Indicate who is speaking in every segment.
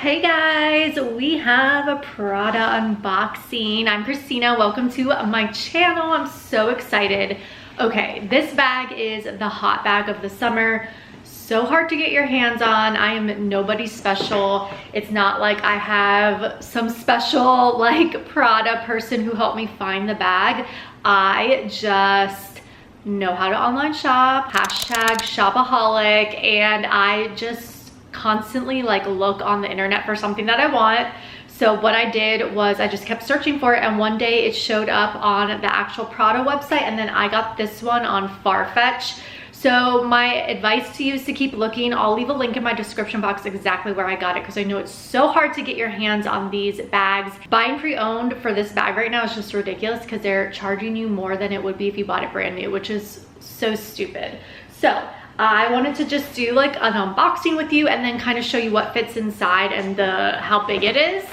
Speaker 1: Hey guys, we have a Prada unboxing. I'm Christina, welcome to my channel. I'm so excited. Okay, this bag is the hot bag of the summer. So hard to get your hands on. I am nobody special. It's not like I have some special like Prada person who helped me find the bag. I just know how to online shop, hashtag shopaholic, and I just constantly like look on the internet for something that I want. So what I did was I just kept searching for it, and one day it showed up on the actual Prada website, and then I got this one on Farfetch. So my advice to you is to keep looking. I'll leave a link in my description box exactly where I got it, because I know it's so hard to get your hands on these bags. Buying pre-owned for this bag right now is just ridiculous because they're charging you more than it would be if you bought it brand new, which is so stupid. So I wanted to just do like an unboxing with you and then kind of show you what fits inside and how big it is.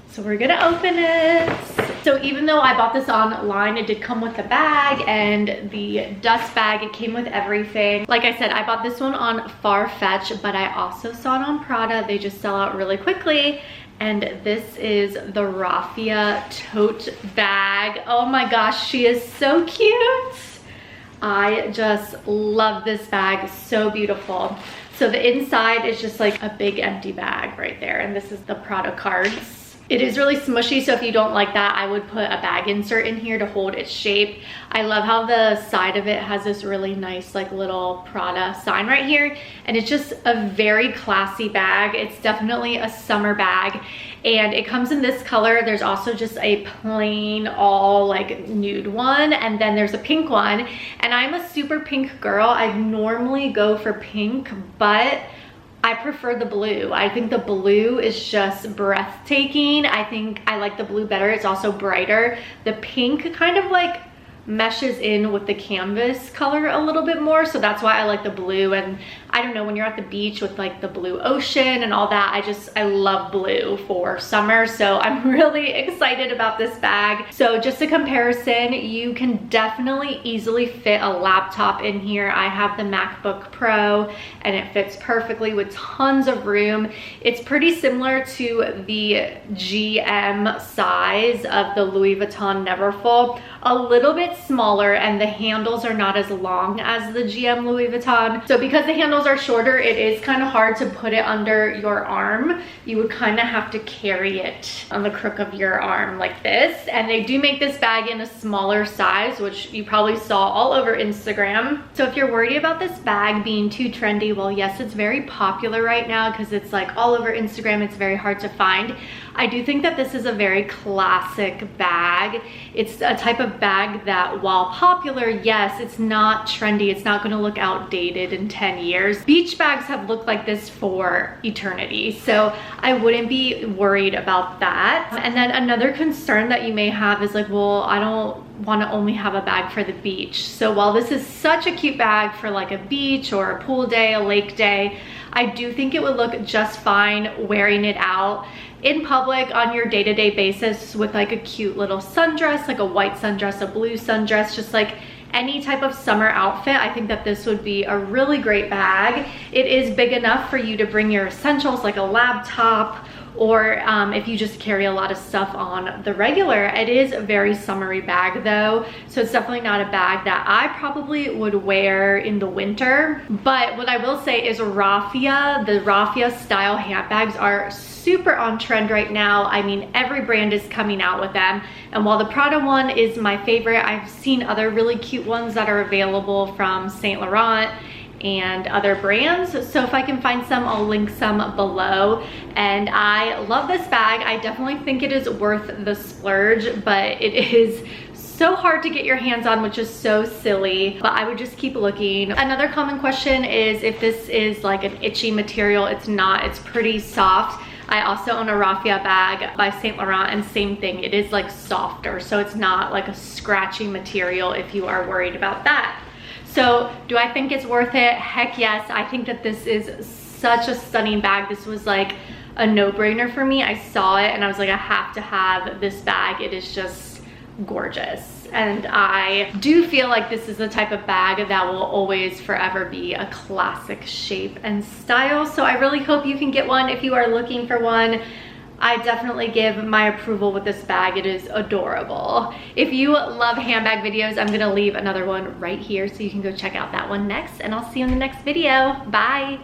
Speaker 1: So we're gonna open it. So even though I bought this online, it did come with the bag and the dust bag. It came with everything. Like I said, I bought this one on Farfetch, but I also saw it on Prada. They just sell out really quickly. And this is the Raffia tote bag. Oh my gosh, she is so cute. I just love this bag, so beautiful. So the inside is just like a big empty bag right there, and this is the Prada cards. It is really smushy, so if you don't like that, I would put a bag insert in here to hold its shape. I love how the side of it has this really nice like little Prada sign right here, and it's just a very classy bag. It's definitely a summer bag, and it comes in this color. There's also just a plain all like nude one, and then there's a pink one, and I'm a super pink girl. I normally go for pink, but I prefer the blue. I think the blue is just breathtaking. I think I like the blue better. It's also brighter. The pink kind of like meshes in with the canvas color a little bit more, so that's why I like the blue. And I don't know, when you're at the beach with like the blue ocean and all that, I love blue for summer, so I'm really excited about this bag. So just a comparison, you can definitely easily fit a laptop in here. I have the MacBook Pro and it fits perfectly with tons of room. It's pretty similar to the GM size of the Louis Vuitton Neverfull, a little bit smaller, and the handles are not as long as the GM Louis Vuitton. So because the handles are shorter, it is kind of hard to put it under your arm. You would kind of have to carry it on the crook of your arm like this. And they do make this bag in a smaller size, which you probably saw all over Instagram. So if you're worried about this bag being too trendy, well, yes, it's very popular right now because it's like all over Instagram. It's very hard to find. I do think that this is a very classic bag. It's a type of bag that, while popular, yes, it's not trendy. It's not going to look outdated in 10 years. Beach bags have looked like this for eternity, so I wouldn't be worried about that. And then another concern that you may have is like, well, I don't want to only have a bag for the beach. So while this is such a cute bag for like a beach or a pool day, a lake day, I do think it would look just fine wearing it out in public on your day-to-day basis with like a cute little sundress, like a white sundress, a blue sundress, just like any type of summer outfit. I think that this would be a really great bag. It is big enough for you to bring your essentials like a laptop, or if you just carry a lot of stuff on the regular. It is a very summery bag though, so it's definitely not a bag that I probably would wear in the winter. But what I will say is Raffia, the Raffia style handbags are super on trend right now. I mean, every brand is coming out with them, and while the Prada one is my favorite, I've seen other really cute ones that are available from Saint Laurent and other brands. So if I can find some, I'll link some below. And I love this bag. I definitely think it is worth the splurge, but it is so hard to get your hands on, which is so silly, but I would just keep looking. Another common question is if this is like an itchy material. It's not, it's pretty soft. I also own a Raffia bag by Saint Laurent, and same thing, it is like softer, so it's not like a scratchy material if you are worried about that. So do I think it's worth it? Heck yes. I think that this is such a stunning bag. This was like a no-brainer for me. I saw it and I was like, I have to have this bag. It is just gorgeous. and I do feel like this is the type of bag that will always forever be a classic shape and style. So I really hope you can get one if you are looking for one. I definitely give my approval with this bag. It is adorable. If you love handbag videos, I'm gonna leave another one right here so you can go check out that one next, and I'll see you in the next video. Bye.